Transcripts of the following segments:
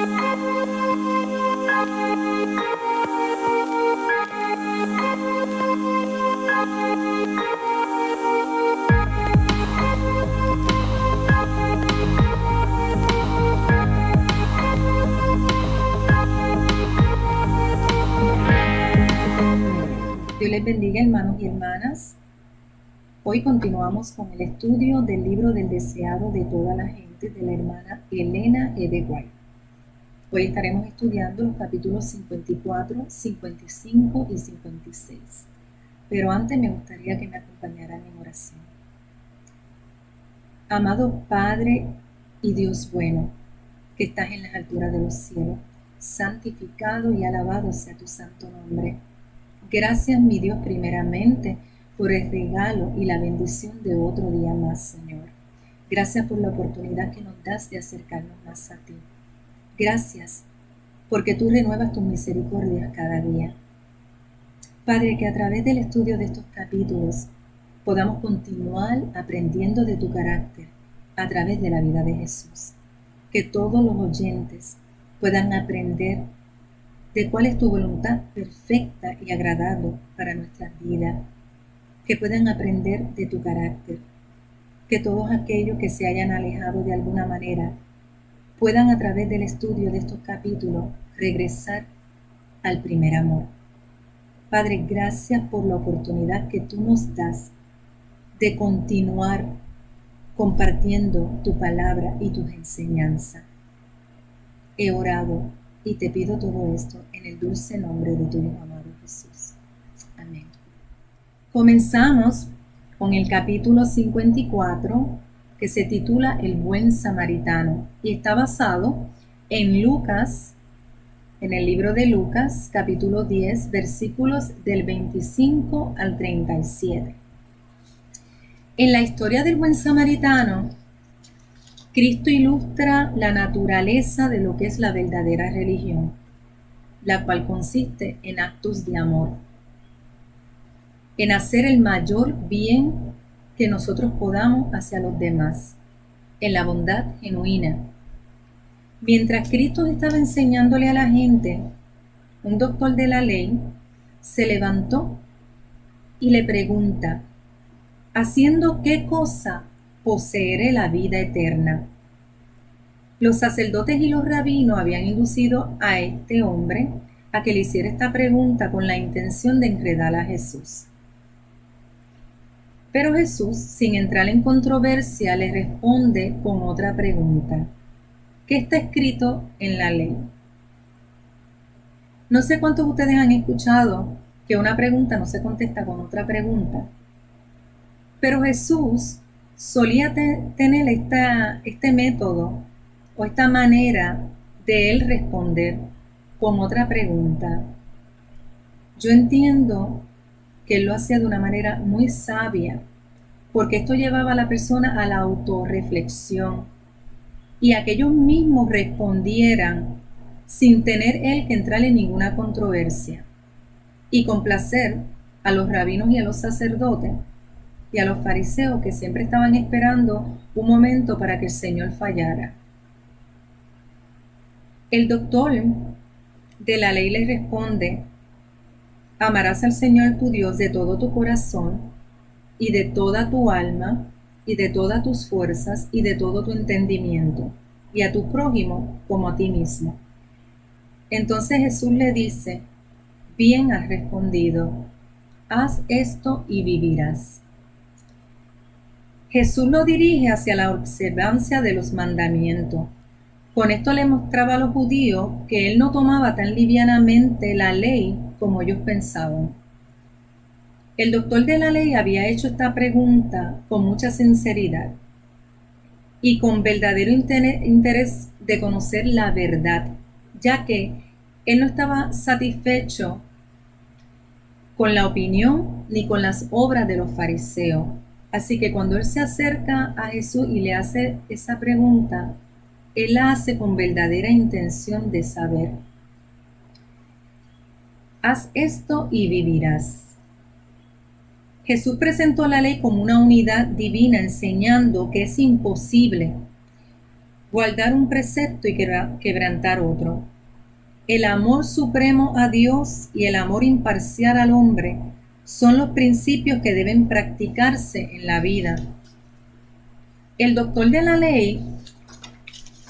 Dios les bendiga, hermanos y hermanas. Hoy continuamos con el estudio del libro del deseado de toda la gente de la hermana Elena E. de White. Hoy estaremos estudiando los capítulos 54, 55 y 56. Pero antes me gustaría que me acompañaran en oración. Amado Padre y Dios bueno, que estás en las alturas de los cielos, santificado y alabado sea tu santo nombre. Gracias, mi Dios, primeramente, por el regalo y la bendición de otro día más, Señor. Gracias por la oportunidad que nos das de acercarnos más a ti. Gracias, porque tú renuevas tus misericordias cada día. Padre, que a través del estudio de estos capítulos podamos continuar aprendiendo de tu carácter a través de la vida de Jesús. Que todos los oyentes puedan aprender de cuál es tu voluntad perfecta y agradable para nuestras vidas, que puedan aprender de tu carácter, que todos aquellos que se hayan alejado de alguna manera puedan a través del estudio de estos capítulos regresar al primer amor. Padre, gracias por la oportunidad que tú nos das de continuar compartiendo tu palabra y tus enseñanzas. He orado y te pido todo esto en el dulce nombre de tu Hijo amado Jesús. Amén. Comenzamos con el capítulo 54, que se titula El buen samaritano, y está basado en Lucas, en el libro de Lucas, capítulo 10, versículos del 25 al 37. En la historia del buen samaritano, Cristo ilustra la naturaleza de lo que es la verdadera religión, la cual consiste en actos de amor, en hacer el mayor bien que nosotros podamos hacia los demás, en la bondad genuina. Mientras Cristo estaba enseñándole a la gente, un doctor de la ley se levantó y le pregunta: ¿haciendo qué cosa poseeré la vida eterna? Los sacerdotes y los rabinos habían inducido a este hombre a que le hiciera esta pregunta con la intención de enredar a Jesús. Pero Jesús, sin entrar en controversia, le responde con otra pregunta: ¿qué está escrito en la ley? No sé cuántos de ustedes han escuchado que una pregunta no se contesta con otra pregunta, pero Jesús solía tener este método o esta manera de él responder con otra pregunta. Yo entiendo que él lo hacía de una manera muy sabia, porque esto llevaba a la persona a la autorreflexión y a que ellos mismos respondieran sin tener él que entrar en ninguna controversia, y complacer a los rabinos y a los sacerdotes y a los fariseos, que siempre estaban esperando un momento para que el Señor fallara. El doctor de la ley le responde: amarás al Señor tu Dios de todo tu corazón y de toda tu alma y de todas tus fuerzas y de todo tu entendimiento, y a tu prójimo como a ti mismo. Entonces Jesús le dice: bien has respondido, haz esto y vivirás. Jesús lo dirige hacia la observancia de los mandamientos. Con esto le mostraba a los judíos que él no tomaba tan livianamente la ley como ellos pensaban. El doctor de la ley había hecho esta pregunta con mucha sinceridad y con verdadero interés de conocer la verdad, ya que él no estaba satisfecho con la opinión ni con las obras de los fariseos. Así que cuando él se acerca a Jesús y le hace esa pregunta, él la hace con verdadera intención de saber. Haz esto y vivirás. Jesús presentó la ley como una unidad divina, enseñando que es imposible guardar un precepto y quebrantar otro. El amor supremo a Dios y el amor imparcial al hombre son los principios que deben practicarse en la vida. El doctor de la ley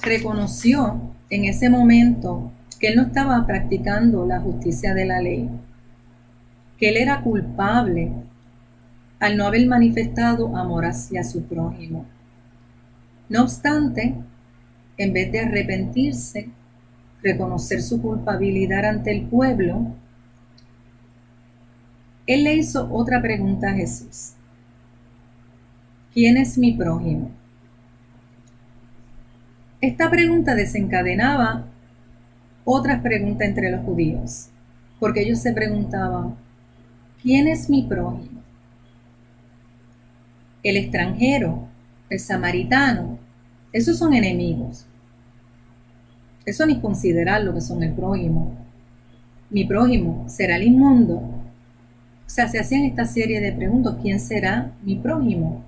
reconoció en ese momento que él no estaba practicando la justicia de la ley, que él era culpable al no haber manifestado amor hacia su prójimo. No obstante, en vez de arrepentirse, reconocer su culpabilidad ante el pueblo, él le hizo otra pregunta a Jesús. ¿Quién es mi prójimo? Esta pregunta desencadenaba otras preguntas entre los judíos, porque ellos se preguntaban, ¿quién es mi prójimo? El extranjero, el samaritano, esos son enemigos. Eso ni considerar lo que son el prójimo. Mi prójimo será el inmundo. O sea, se hacían esta serie de preguntas, ¿quién será mi prójimo?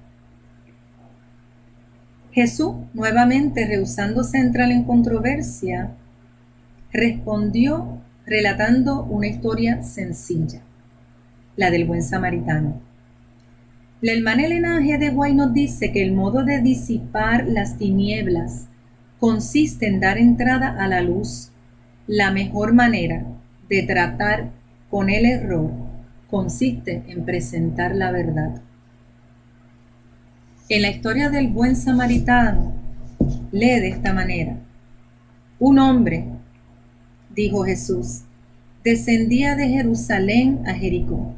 Jesús, nuevamente rehusándose a entrar en controversia, respondió relatando una historia sencilla, la del buen samaritano. La hermana Elena G. de White nos dice que el modo de disipar las tinieblas consiste en dar entrada a la luz. La mejor manera de tratar con el error consiste en presentar la verdad. En la historia del buen samaritano, lee de esta manera. Un hombre, dijo Jesús, descendía de Jerusalén a Jericó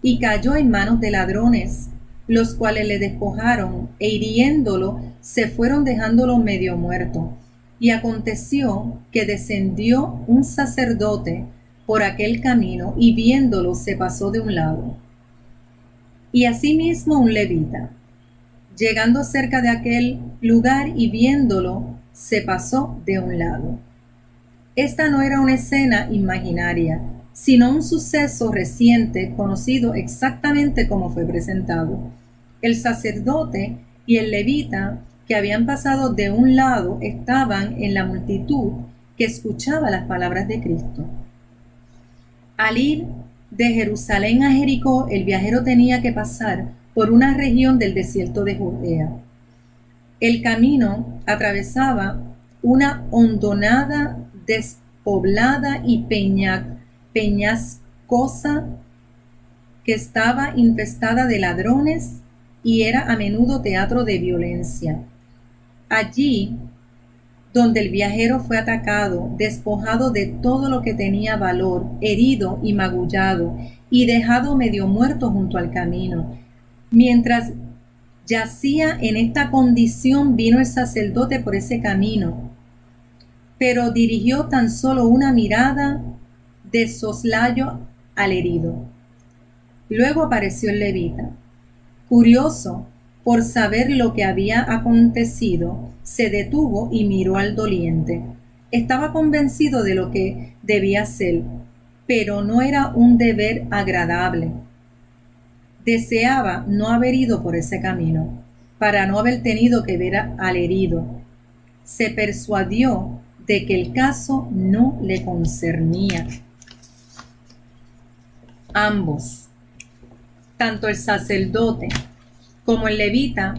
y cayó en manos de ladrones, los cuales le despojaron e hiriéndolo se fueron dejándolo medio muerto. Y aconteció que descendió un sacerdote por aquel camino y viéndolo se pasó de un lado. Y asimismo un levita, llegando cerca de aquel lugar y viéndolo, se pasó de un lado. Esta no era una escena imaginaria, sino un suceso reciente conocido exactamente como fue presentado. El sacerdote y el levita que habían pasado de un lado estaban en la multitud que escuchaba las palabras de Cristo. Al ir de Jerusalén a Jericó, el viajero tenía que pasar por una región del desierto de Judea. El camino atravesaba una hondonada despoblada y peñascosa que estaba infestada de ladrones y era a menudo teatro de violencia. Allí, donde el viajero fue atacado, despojado de todo lo que tenía valor, herido y magullado, y dejado medio muerto junto al camino. Mientras yacía en esta condición, vino el sacerdote por ese camino, pero dirigió tan solo una mirada de soslayo al herido. Luego apareció el levita. Curioso por saber lo que había acontecido, se detuvo y miró al doliente. Estaba convencido de lo que debía hacer, pero no era un deber agradable. Deseaba no haber ido por ese camino, para no haber tenido que ver al herido. Se persuadió de que el caso no le concernía. Ambos, tanto el sacerdote como el levita,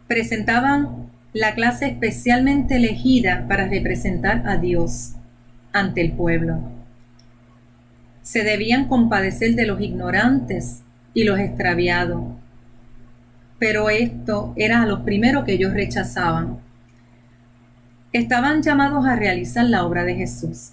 presentaban la clase especialmente elegida para representar a Dios ante el pueblo. Se debían compadecer de los ignorantes y los extraviados, pero esto era a los primeros que ellos rechazaban. Estaban llamados a realizar la obra de Jesús,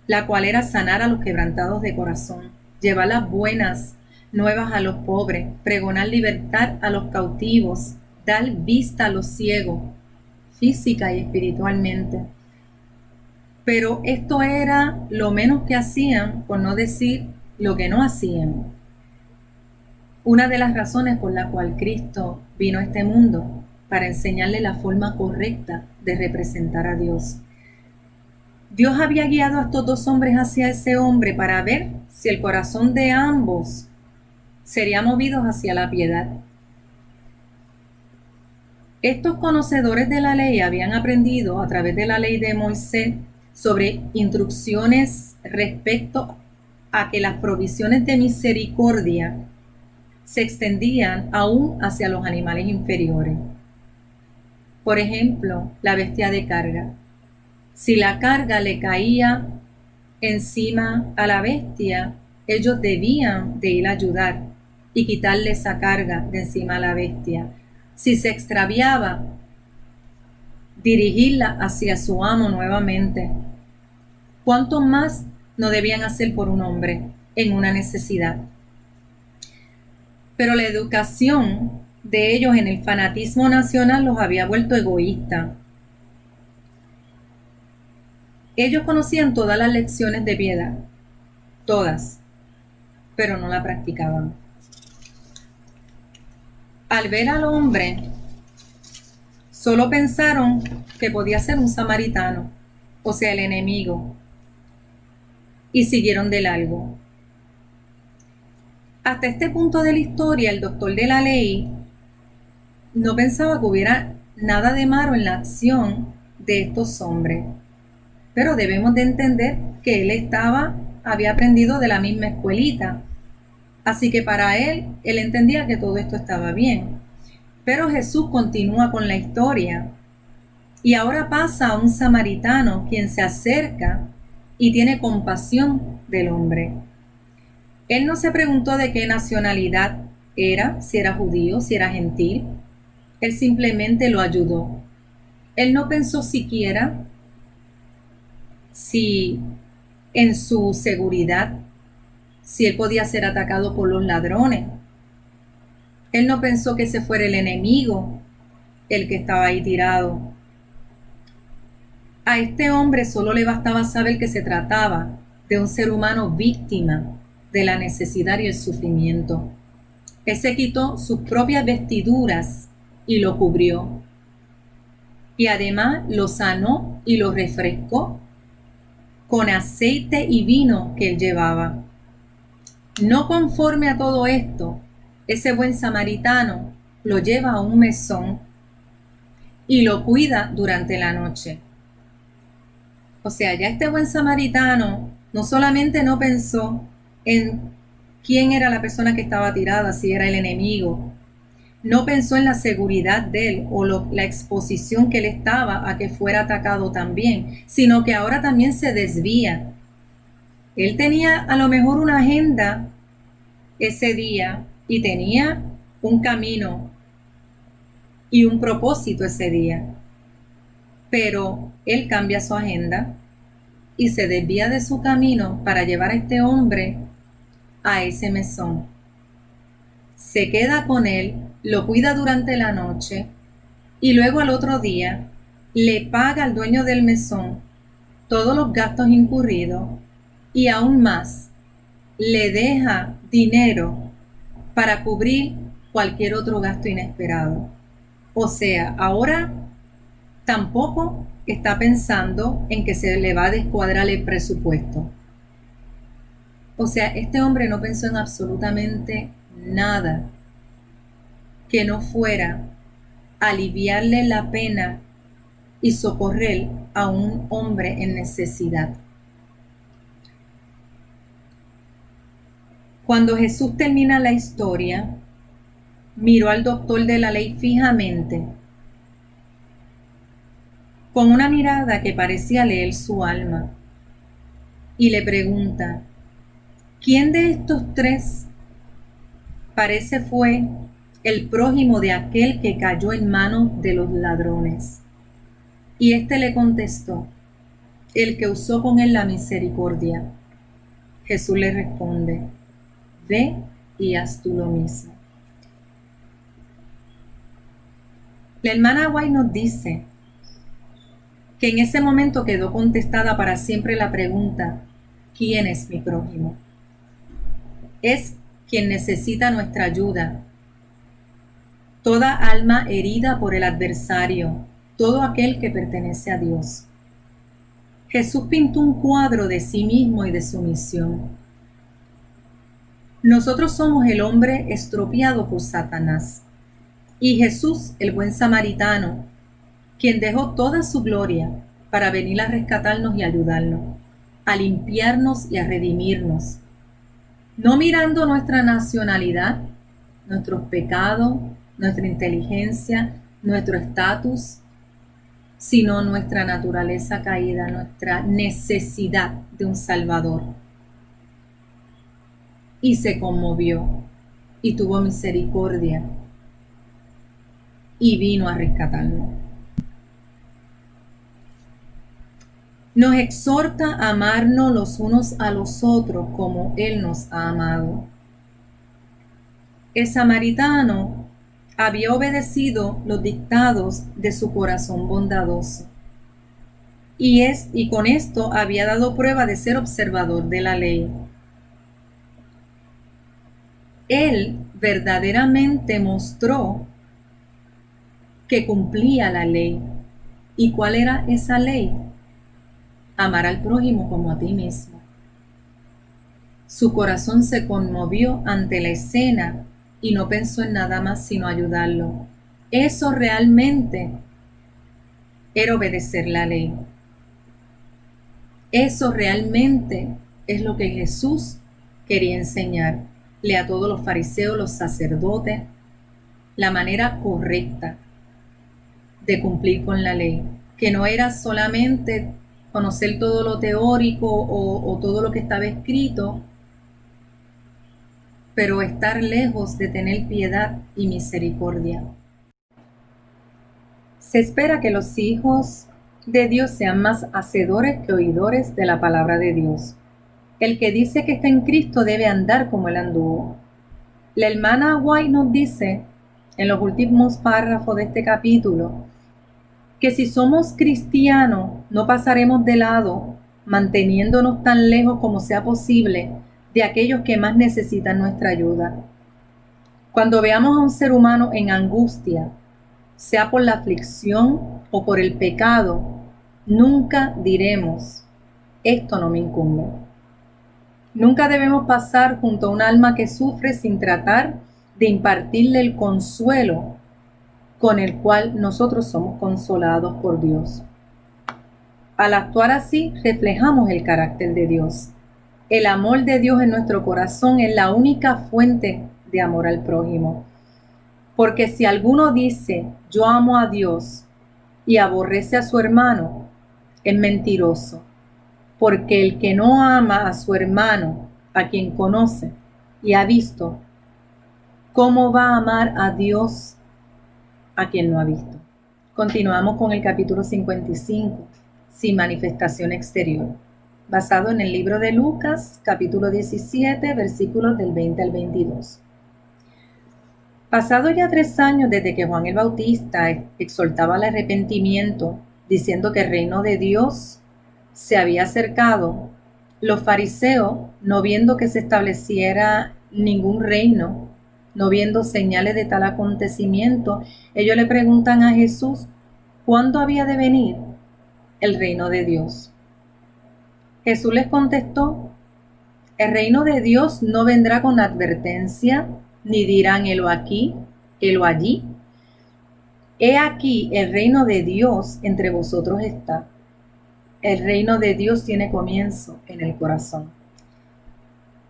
la cual era sanar a los quebrantados de corazón, llevar las buenas nuevas a los pobres, pregonar libertad a los cautivos, dar vista a los ciegos, física y espiritualmente. Pero esto era lo menos que hacían, por no decir lo que no hacían. Una de las razones por la cual Cristo vino a este mundo, para enseñarle la forma correcta de representar a Dios. Dios había guiado a estos dos hombres hacia ese hombre para ver si el corazón de ambos sería movido hacia la piedad. Estos conocedores de la ley habían aprendido a través de la ley de Moisés sobre instrucciones respecto a que las provisiones de misericordia se extendían aún hacia los animales inferiores. Por ejemplo, la bestia de carga. Si la carga le caía encima a la bestia, ellos debían de ir a ayudar y quitarle esa carga de encima a la bestia. Si se extraviaba, dirigirla hacia su amo nuevamente. ¿Cuánto más no debían hacer por un hombre en una necesidad? Pero la educación de ellos en el fanatismo nacional los había vuelto egoístas. Ellos conocían todas las lecciones de piedad, todas, pero no la practicaban. Al ver al hombre, solo pensaron que podía ser un samaritano, o sea, el enemigo, y siguieron de largo. Hasta este punto de la historia, el doctor de la ley no pensaba que hubiera nada de malo en la acción de estos hombres, pero debemos de entender que él había aprendido de la misma escuelita, así que para él entendía que todo esto estaba bien. Pero Jesús continúa con la historia y ahora pasa a un samaritano quien se acerca y tiene compasión del hombre. Él no se preguntó de qué nacionalidad era, si era judío, si era gentil. Él simplemente lo ayudó. Él no pensó siquiera si en su seguridad, si él podía ser atacado por los ladrones. Él no pensó que ese fuera el enemigo, el que estaba ahí tirado. A este hombre solo le bastaba saber que se trataba de un ser humano víctima de la necesidad y el sufrimiento. Él se quitó sus propias vestiduras y lo cubrió. Y además lo sanó y lo refrescó con aceite y vino que él llevaba. No conforme a todo esto, ese buen samaritano lo lleva a un mesón y lo cuida durante la noche. O sea, ya este buen samaritano no solamente no pensó en quién era la persona que estaba tirada, si era el enemigo, no pensó en la seguridad de él o la exposición que él estaba a que fuera atacado también, sino que ahora también se desvía. Él tenía a lo mejor una agenda ese día y tenía un camino y un propósito ese día, pero él cambia su agenda y se desvía de su camino para llevar a este hombre a ese mesón. Se queda con él, lo cuida durante la noche y luego al otro día le paga al dueño del mesón todos los gastos incurridos y aún más le deja dinero para cubrir cualquier otro gasto inesperado. O sea, ahora tampoco está pensando en que se le va a descuadrar el presupuesto. O sea, este hombre no pensó en absolutamente nada que no fuera aliviarle la pena y socorrer a un hombre en necesidad. Cuando Jesús termina la historia, miró al doctor de la ley fijamente, con una mirada que parecía leer su alma, y le pregunta: ¿quién de estos tres parece fue el prójimo de aquel que cayó en manos de los ladrones? Y éste le contestó: el que usó con él la misericordia. Jesús le responde: ve y haz tú lo mismo. La hermana White nos dice que en ese momento quedó contestada para siempre la pregunta: ¿quién es mi prójimo? Es quien necesita nuestra ayuda. Toda alma herida por el adversario, todo aquel que pertenece a Dios. Jesús pintó un cuadro de sí mismo y de su misión. Nosotros somos el hombre estropeado por Satanás. Y Jesús, el buen samaritano, quien dejó toda su gloria para venir a rescatarnos y ayudarnos, a limpiarnos y a redimirnos, no mirando nuestra nacionalidad, nuestros pecados, nuestra inteligencia, nuestro estatus, sino nuestra naturaleza caída, nuestra necesidad de un Salvador. Y se conmovió y tuvo misericordia y vino a rescatarnos. Nos exhorta a amarnos los unos a los otros como Él nos ha amado. El samaritano había obedecido los dictados de su corazón bondadoso y con esto había dado prueba de ser observador de la ley. Él verdaderamente mostró que cumplía la ley. ¿Y cuál era esa ley? Amar al prójimo como a ti mismo. Su corazón se conmovió ante la escena y no pensó en nada más sino ayudarlo. Eso realmente era obedecer la ley. Eso realmente es lo que Jesús quería enseñarle a todos los fariseos, los sacerdotes, la manera correcta de cumplir con la ley, que no era solamente conocer todo lo teórico o todo lo que estaba escrito, pero estar lejos de tener piedad y misericordia. Se espera que los hijos de Dios sean más hacedores que oidores de la palabra de Dios. El que dice que está en Cristo debe andar como Él anduvo. La hermana White nos dice, en los últimos párrafos de este capítulo, que si somos cristianos no pasaremos de lado, manteniéndonos tan lejos como sea posible de aquellos que más necesitan nuestra ayuda. Cuando veamos a un ser humano en angustia, sea por la aflicción o por el pecado, nunca diremos, esto no me incumbe. Nunca debemos pasar junto a un alma que sufre sin tratar de impartirle el consuelo con el cual nosotros somos consolados por Dios. Al actuar así, reflejamos el carácter de Dios. El amor de Dios en nuestro corazón es la única fuente de amor al prójimo. Porque si alguno dice, yo amo a Dios y aborrece a su hermano, es mentiroso. Porque el que no ama a su hermano, a quien conoce y ha visto, ¿cómo va a amar a Dios a quien no ha visto? Continuamos con el capítulo 55, sin manifestación exterior, basado en el libro de Lucas, capítulo 17, versículos del 20 al 22. Pasado ya 3 años desde que Juan el Bautista exhortaba al arrepentimiento, diciendo que el reino de Dios se había acercado, los fariseos, no viendo que se estableciera ningún reino, no viendo señales de tal acontecimiento, ellos le preguntan a Jesús, ¿cuándo había de venir el reino de Dios? Jesús les contestó, el reino de Dios no vendrá con advertencia, ni dirán helo aquí, helo allí. He aquí el reino de Dios entre vosotros está. El reino de Dios tiene comienzo en el corazón.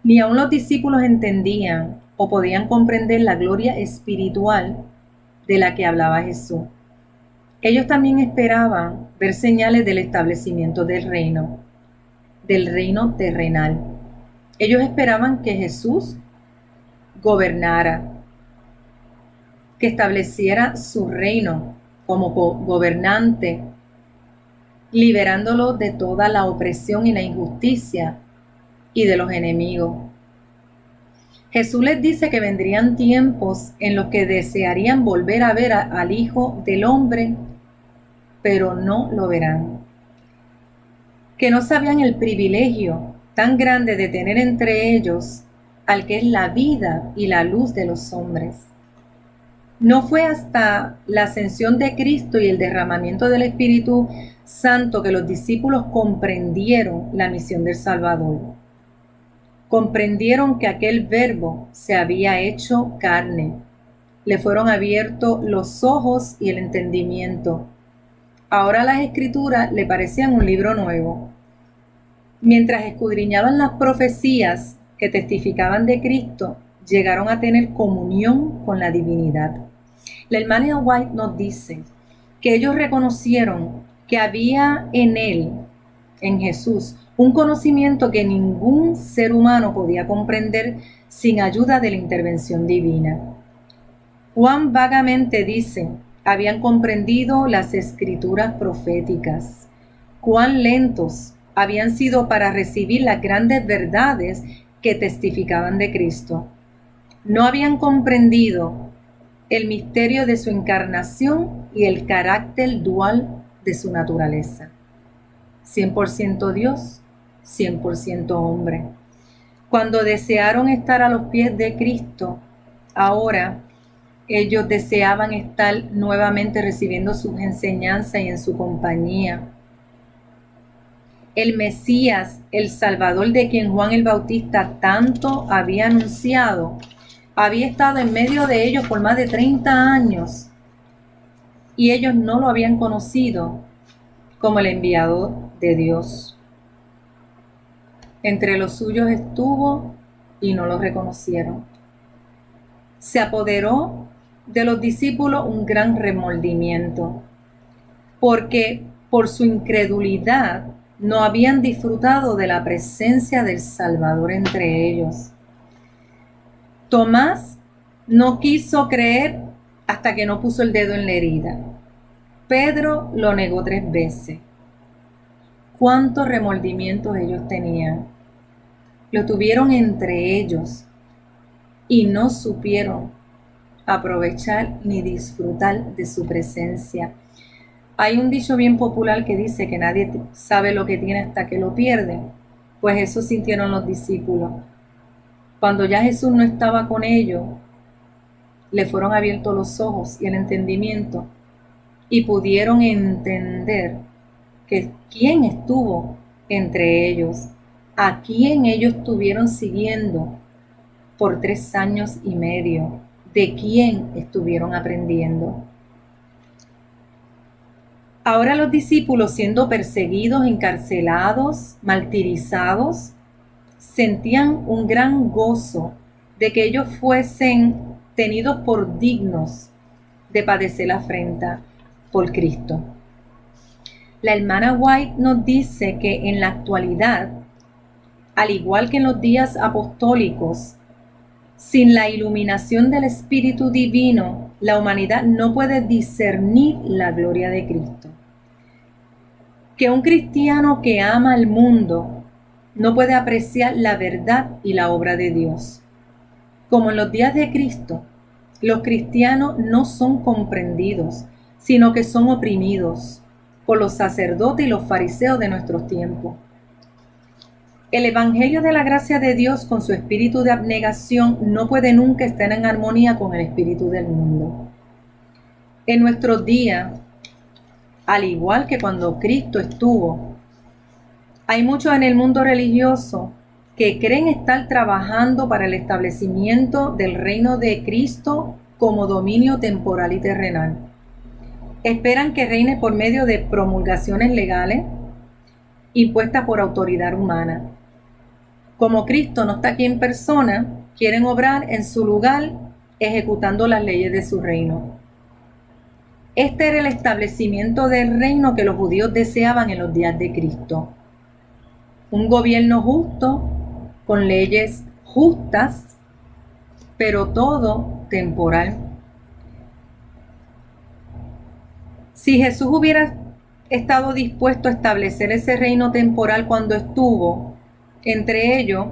Ni aun los discípulos entendían o podían comprender la gloria espiritual de la que hablaba Jesús. Ellos también esperaban ver señales del establecimiento del reino terrenal. Ellos esperaban que Jesús gobernara, que estableciera su reino como gobernante, liberándolo de toda la opresión y la injusticia y de los enemigos. Jesús les dice que vendrían tiempos en los que desearían volver a ver al Hijo del Hombre, pero no lo verán. Que no sabían el privilegio tan grande de tener entre ellos al que es la vida y la luz de los hombres. No fue hasta la ascensión de Cristo y el derramamiento del Espíritu Santo que los discípulos comprendieron la misión del Salvador. Comprendieron que aquel verbo se había hecho carne le fueron abiertos los ojos y el entendimiento. Ahora las Escrituras le parecían un libro nuevo. Mientras escudriñaban las profecías que testificaban de Cristo, llegaron a tener comunión con la divinidad. La hermana White nos dice que ellos reconocieron que había en él, en Jesús, un conocimiento que ningún ser humano podía comprender sin ayuda de la intervención divina. Juan vagamente dice, habían comprendido las escrituras proféticas. Cuán lentos habían sido para recibir las grandes verdades que testificaban de Cristo. No habían comprendido el misterio de su encarnación y el carácter dual de su naturaleza. 100% Dios, 100% hombre. Cuando desearon estar a los pies de Cristo, ahora ellos deseaban estar nuevamente recibiendo sus enseñanzas y en su compañía. El Mesías, el Salvador de quien Juan el Bautista tanto había anunciado, había estado en medio de ellos por más de 30 años y ellos no lo habían conocido como el enviado de Dios. Entre los suyos estuvo y no lo reconocieron. Se apoderó de los discípulos un gran remordimiento, porque por su incredulidad no habían disfrutado de la presencia del Salvador entre ellos. Tomás no quiso creer hasta que no puso el dedo en la herida. Pedro lo negó 3 veces. ¿Cuántos remordimientos ellos tenían? Lo tuvieron entre ellos y no supieron aprovechar ni disfrutar de su presencia. Hay un dicho bien popular que dice que nadie sabe lo que tiene hasta que lo pierde. Pues eso sintieron los discípulos. Cuando ya Jesús no estaba con ellos, le fueron abiertos los ojos y el entendimiento y pudieron entender que quién estuvo entre ellos, a quién ellos estuvieron siguiendo por 3 años y medio, de quién estuvieron aprendiendo. Ahora los discípulos, siendo perseguidos, encarcelados, martirizados, sentían un gran gozo de que ellos fuesen tenidos por dignos de padecer la afrenta por Cristo. La hermana White nos dice que en la actualidad, al igual que en los días apostólicos, sin la iluminación del Espíritu Divino, la humanidad no puede discernir la gloria de Cristo. Que un cristiano que ama al mundo no puede apreciar la verdad y la obra de Dios. Como en los días de Cristo, los cristianos no son comprendidos, sino que son oprimidos por los sacerdotes y los fariseos de nuestros tiempos. El Evangelio de la gracia de Dios con su espíritu de abnegación no puede nunca estar en armonía con el espíritu del mundo. En nuestros días, al igual que cuando Cristo estuvo, hay muchos en el mundo religioso que creen estar trabajando para el establecimiento del reino de Cristo como dominio temporal y terrenal. Esperan que reine por medio de promulgaciones legales impuestas por autoridad humana. Como Cristo no está aquí en persona, quieren obrar en su lugar ejecutando las leyes de su reino. Este era el establecimiento del reino que los judíos deseaban en los días de Cristo. Un gobierno justo, con leyes justas, pero todo temporal. Si Jesús hubiera estado dispuesto a establecer ese reino temporal cuando estuvo entre ellos,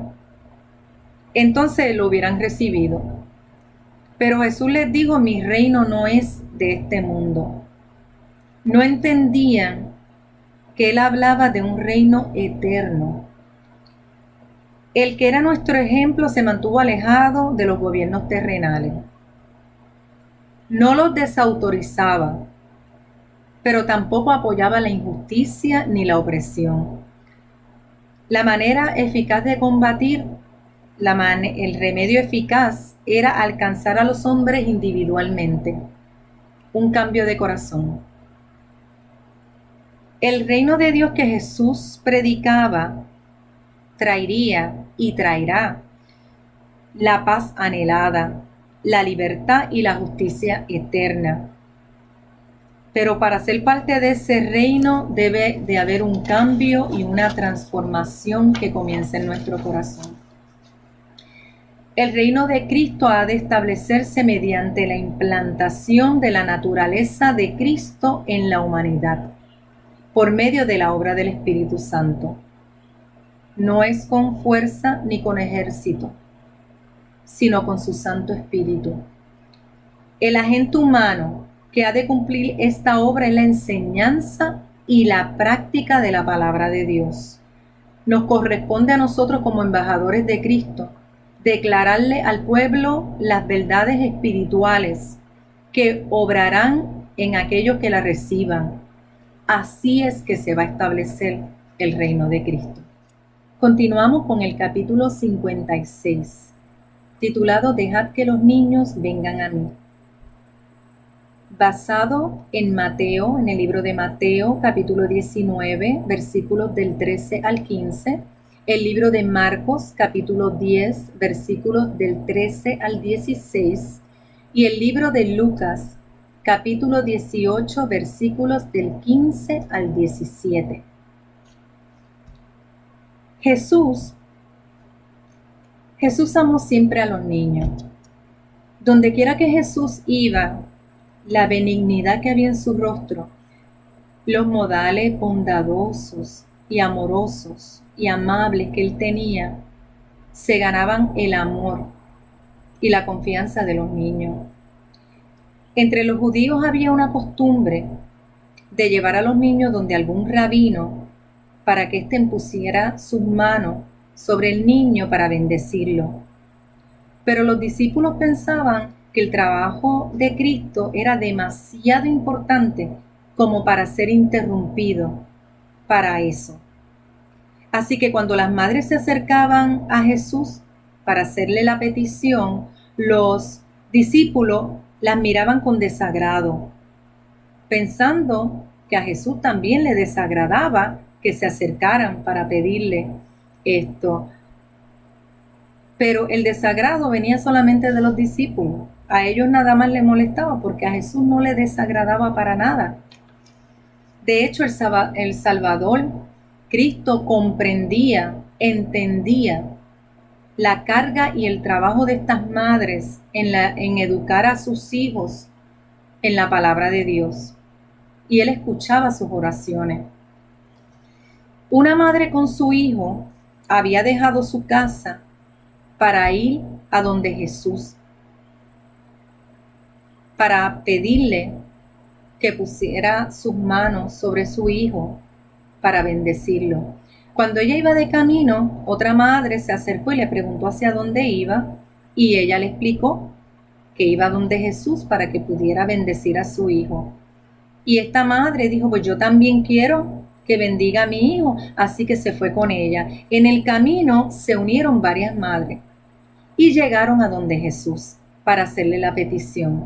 entonces lo hubieran recibido. Pero Jesús les dijo, mi reino no es de este mundo. No entendían que Él hablaba de un reino eterno. El que era nuestro ejemplo se mantuvo alejado de los gobiernos terrenales. No los desautorizaba, pero tampoco apoyaba la injusticia ni la opresión. La manera eficaz de combatir el remedio eficaz era alcanzar a los hombres individualmente, un cambio de corazón. El reino de Dios que Jesús predicaba traería y traerá la paz anhelada, la libertad y la justicia eterna. Pero para ser parte de ese reino debe de haber un cambio y una transformación que comience en nuestro corazón. El reino de Cristo ha de establecerse mediante la implantación de la naturaleza de Cristo en la humanidad, por medio de la obra del Espíritu Santo. No es con fuerza ni con ejército, sino con su Santo Espíritu. El agente humano que ha de cumplir esta obra es la enseñanza y la práctica de la palabra de Dios. Nos corresponde a nosotros como embajadores de Cristo declararle al pueblo las verdades espirituales que obrarán en aquellos que la reciban. Así es que se va a establecer el reino de Cristo. Continuamos con el capítulo 56, titulado Dejad que los niños vengan a mí. Basado en Mateo, en el libro de Mateo, capítulo 19, versículos del 13 al 15, el libro de Marcos, capítulo 10, versículos del 13 al 16, y el libro de Lucas, capítulo 18, versículos del 15 al 17. Jesús amó siempre a los niños. Donde quiera que Jesús iba, la benignidad que había en su rostro, los modales bondadosos y amorosos y amables que él tenía, se ganaban el amor y la confianza de los niños. Entre los judíos había una costumbre de llevar a los niños donde algún rabino para que éste pusiera sus manos sobre el niño para bendecirlo. Pero los discípulos pensaban que el trabajo de Cristo era demasiado importante como para ser interrumpido para eso. Así que cuando las madres se acercaban a Jesús para hacerle la petición, los discípulos las miraban con desagrado, pensando que a Jesús también le desagradaba que se acercaran para pedirle esto. Pero el desagrado venía solamente de los discípulos. A ellos nada más les molestaba porque a Jesús no le desagradaba para nada. De hecho, el Salvador, Cristo, comprendía, entendía la carga y el trabajo de estas madres en educar a sus hijos en la palabra de Dios. Y él escuchaba sus oraciones. Una madre con su hijo había dejado su casa para ir a donde Jesús, para pedirle que pusiera sus manos sobre su hijo para bendecirlo. Cuando ella iba de camino, otra madre se acercó y le preguntó hacia dónde iba, y ella le explicó que iba donde Jesús para que pudiera bendecir a su hijo. Y esta madre dijo, pues yo también quiero que bendiga a mi hijo, así que se fue con ella. En el camino se unieron varias madres y llegaron a donde Jesús para hacerle la petición.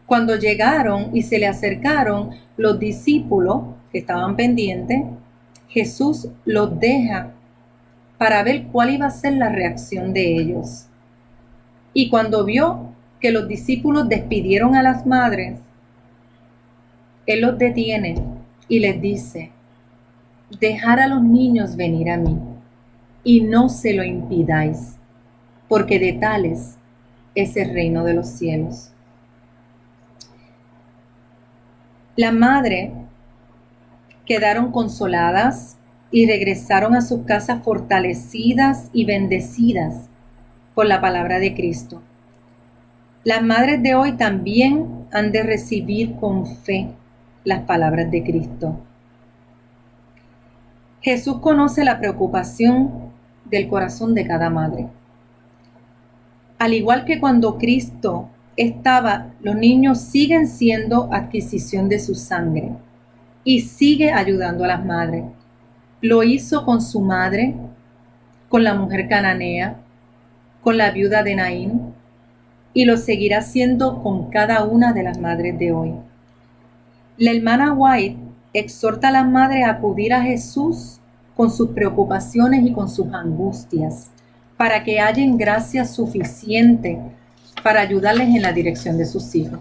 Cuando llegaron y se le acercaron los discípulos que estaban pendientes, Jesús los deja para ver cuál iba a ser la reacción de ellos. Y cuando vio que los discípulos despidieron a las madres, él los detiene y les dice, dejad a los niños venir a mí y no se lo impidáis, porque de tales es el reino de los cielos. Las madres quedaron consoladas y regresaron a sus casas fortalecidas y bendecidas por la palabra de Cristo. Las madres de hoy también han de recibir con fe las palabras de Cristo. Jesús conoce la preocupación del corazón de cada madre. Al igual que cuando Cristo estaba, los niños siguen siendo adquisición de su sangre y sigue ayudando a las madres. Lo hizo con su madre, con la mujer cananea, con la viuda de Naín, y lo seguirá haciendo con cada una de las madres de hoy. La hermana White exhorta a las madres a acudir a Jesús con sus preocupaciones y con sus angustias, para que hallen gracia suficiente para ayudarles en la dirección de sus hijos.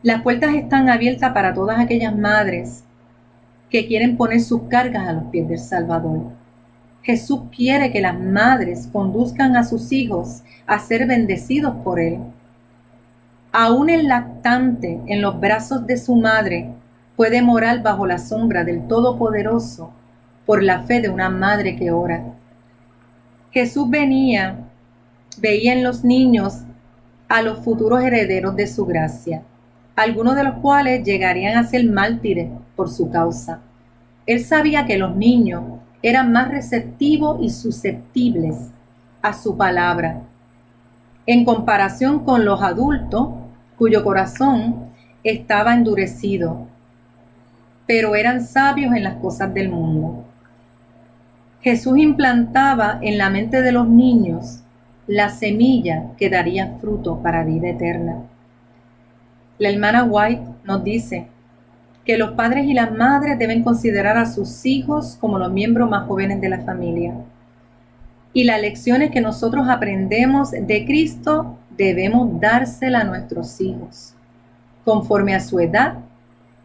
Las puertas están abiertas para todas aquellas madres que quieren poner sus cargas a los pies del Salvador. Jesús quiere que las madres conduzcan a sus hijos a ser bendecidos por Él. Aún el lactante en los brazos de su madre puede morar bajo la sombra del Todopoderoso por la fe de una madre que ora. Jesús veía en los niños a los futuros herederos de su gracia, algunos de los cuales llegarían a ser mártires por su causa. Él sabía que los niños eran más receptivos y susceptibles a su palabra, en comparación con los adultos cuyo corazón estaba endurecido, pero eran sabios en las cosas del mundo. Jesús implantaba en la mente de los niños la semilla que daría fruto para vida eterna. La hermana White nos dice que los padres y las madres deben considerar a sus hijos como los miembros más jóvenes de la familia. Y las lecciones que nosotros aprendemos de Cristo debemos dárselas a nuestros hijos, conforme a su edad,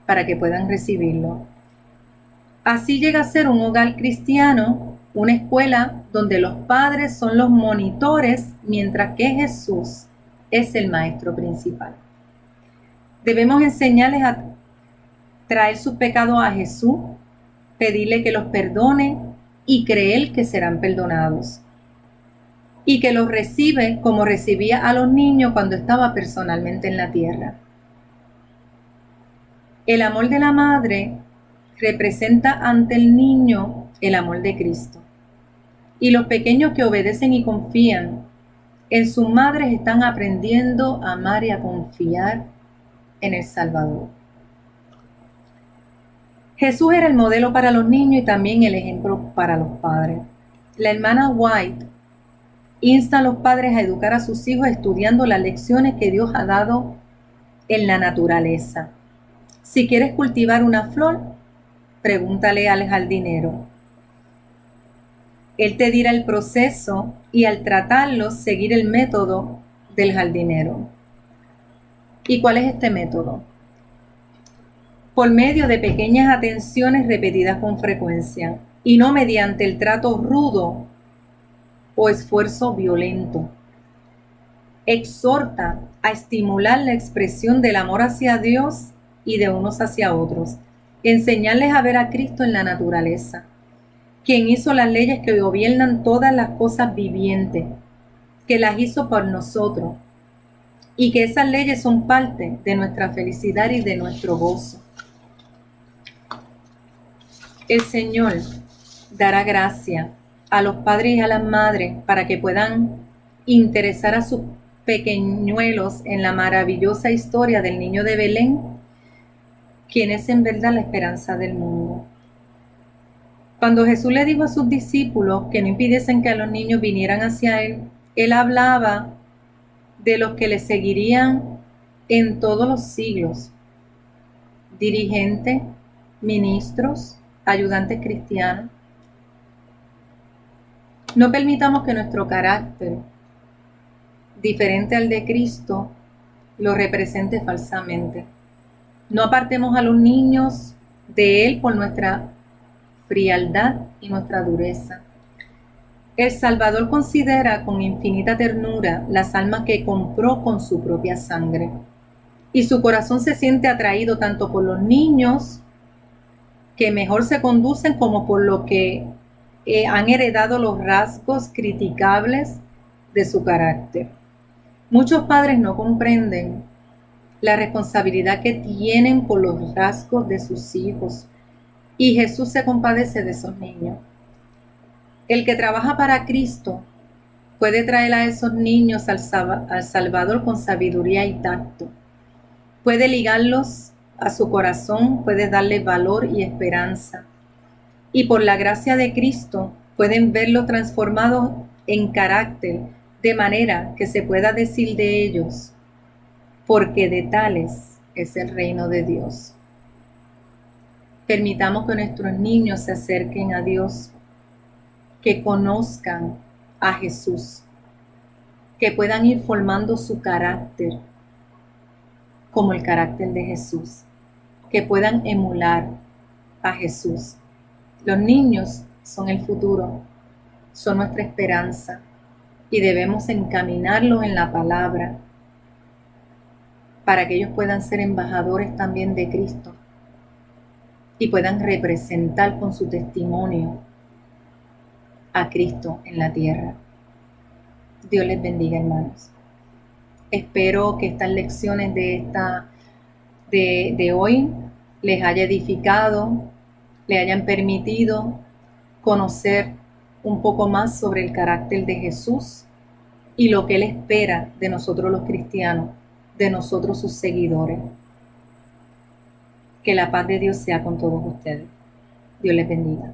para que puedan recibirlo. Así llega a ser un hogar cristiano, una escuela donde los padres son los monitores, mientras que Jesús es el maestro principal. Debemos enseñarles a traer sus pecados a Jesús, pedirle que los perdone y creer que serán perdonados, y que los recibe como recibía a los niños cuando estaba personalmente en la tierra. El amor de la madre representa ante el niño el amor de Cristo. Y los pequeños que obedecen y confían en sus madres están aprendiendo a amar y a confiar en el Salvador. Jesús era el modelo para los niños y también el ejemplo para los padres. La hermana White insta a los padres a educar a sus hijos estudiando las lecciones que Dios ha dado en la naturaleza. Si quieres cultivar una flor, pregúntale al jardinero. Él te dirá el proceso y al tratarlo, seguir el método del jardinero. ¿Y cuál es este método? Por medio de pequeñas atenciones repetidas con frecuencia y no mediante el trato rudo o esfuerzo violento. Exhorta a estimular la expresión del amor hacia Dios y de unos hacia otros. Enseñarles a ver a Cristo en la naturaleza, quien hizo las leyes que gobiernan todas las cosas vivientes, que las hizo por nosotros, y que esas leyes son parte de nuestra felicidad y de nuestro gozo. El Señor dará gracia a los padres y a las madres para que puedan interesar a sus pequeñuelos en la maravillosa historia del niño de Belén, quien es en verdad la esperanza del mundo. Cuando Jesús le dijo a sus discípulos que no impidiesen que a los niños vinieran hacia Él, Él hablaba de los que le seguirían en todos los siglos: dirigentes, ministros, ayudantes cristianos. No permitamos que nuestro carácter, diferente al de Cristo, lo represente falsamente. No apartemos a los niños de Él por nuestra frialdad y nuestra dureza. El Salvador considera con infinita ternura las almas que compró con su propia sangre, y su corazón se siente atraído tanto por los niños que mejor se conducen como por lo que han heredado los rasgos criticables de su carácter. Muchos padres no comprenden la responsabilidad que tienen por los rasgos de sus hijos, y Jesús se compadece de esos niños. El que trabaja para Cristo puede traer a esos niños al Salvador con sabiduría y tacto. Puede ligarlos a su corazón, puede darles valor y esperanza. Y por la gracia de Cristo pueden verlo transformado en carácter, de manera que se pueda decir de ellos, porque de tales es el reino de Dios. Permitamos que nuestros niños se acerquen a Dios, que conozcan a Jesús, que puedan ir formando su carácter como el carácter de Jesús, que puedan emular a Jesús. Los niños son el futuro, son nuestra esperanza y debemos encaminarlos en la palabra para que ellos puedan ser embajadores también de Cristo y puedan representar con su testimonio a Cristo en la tierra. Dios les bendiga, hermanos. Espero que estas lecciones de hoy les haya edificado, le hayan permitido conocer un poco más sobre el carácter de Jesús y lo que Él espera de nosotros los cristianos, de nosotros sus seguidores. Que la paz de Dios sea con todos ustedes. Dios les bendiga.